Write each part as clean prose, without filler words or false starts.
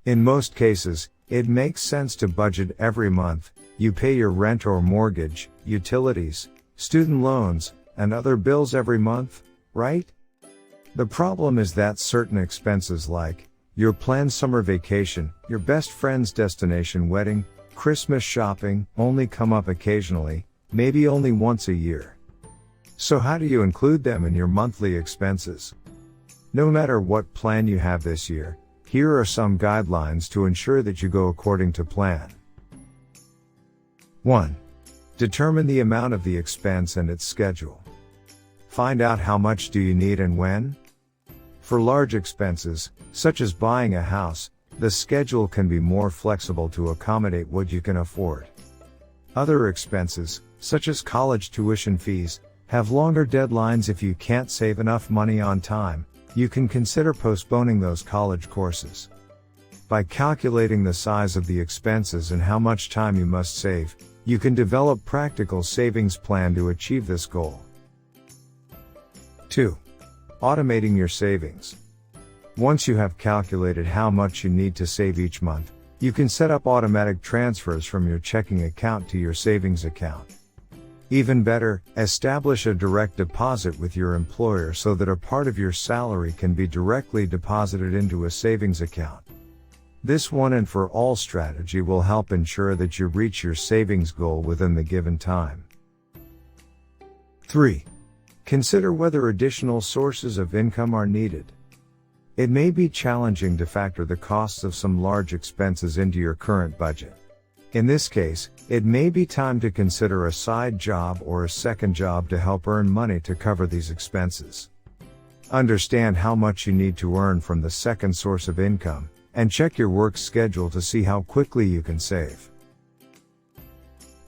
In most cases, it makes sense to budget every month. You pay your rent or mortgage, utilities, student loans, and other bills every month, right? The problem is that certain expenses like your planned summer vacation, your best friend's destination wedding, Christmas shopping, only come up occasionally, maybe only once a year. So how do you include them in your monthly expenses? No matter what plan you have this year, here are some guidelines to ensure that you go according to plan. 1. Determine the amount of the expense and its schedule. Find out how much do you need and when. For large expenses, such as buying a house, the schedule can be more flexible to accommodate what you can afford. Other expenses, such as college tuition fees, have longer deadlines. If you can't save enough money on time, you can consider postponing those college courses. By calculating the size of the expenses and how much time you must save, you can develop practical savings plan to achieve this goal. 2. Automating your savings. Once you have calculated how much you need to save each month, you can set up automatic transfers from your checking account to your savings account. Even better, establish a direct deposit with your employer so that a part of your salary can be directly deposited into a savings account. This one and for all strategy will help ensure that you reach your savings goal within the given time. 3. Consider whether additional sources of income are needed. It may be challenging to factor the costs of some large expenses into your current budget. In this case, it may be time to consider a side job or a second job to help earn money to cover these expenses. Understand how much you need to earn from the second source of income, and check your work schedule to see how quickly you can save.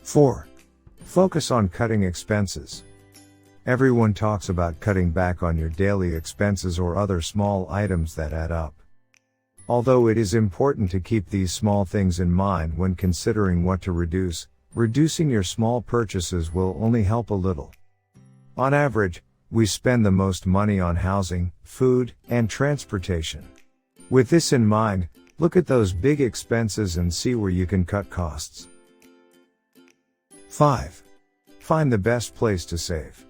4. Focus on cutting expenses. Everyone talks about cutting back on your daily expenses or other small items that add up. Although it is important to keep these small things in mind when considering what to reduce, reducing your small purchases will only help a little. On average, we spend the most money on housing, food, and transportation. With this in mind, look at those big expenses and see where you can cut costs. 5. Find the best place to save.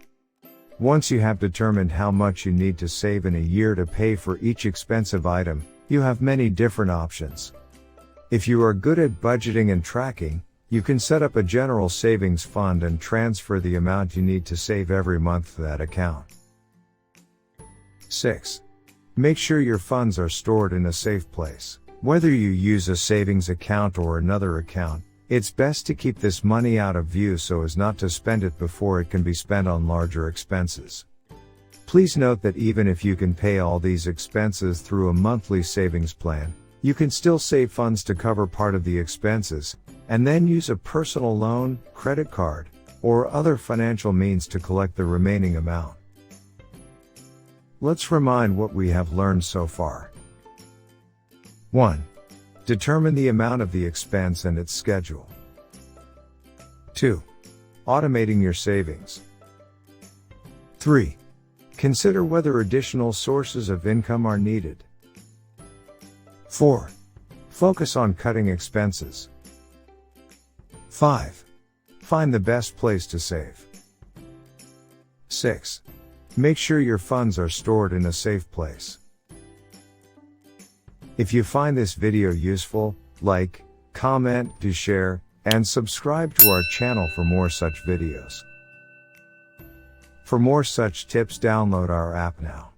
Once you have determined how much you need to save in a year to pay for each expensive item, you have many different options. If you are good at budgeting and tracking, you can set up a general savings fund and transfer the amount you need to save every month to that account. 6. Make sure your funds are stored in a safe place. Whether you use a savings account or another account, it's best to keep this money out of view so as not to spend it before it can be spent on larger expenses. Please note that even if you can pay all these expenses through a monthly savings plan, you can still save funds to cover part of the expenses, and then use a personal loan, credit card, or other financial means to collect the remaining amount. Let's remind what we have learned so far. 1. Determine the amount of the expense and its schedule. 2. Automating your savings. 3. Consider whether additional sources of income are needed. 4. Focus on cutting expenses. 5. Find the best place to save. 6. Make sure your funds are stored in a safe place. If you find this video useful, like, comment, share, and subscribe to our channel for more such videos. For more such tips, download our app now.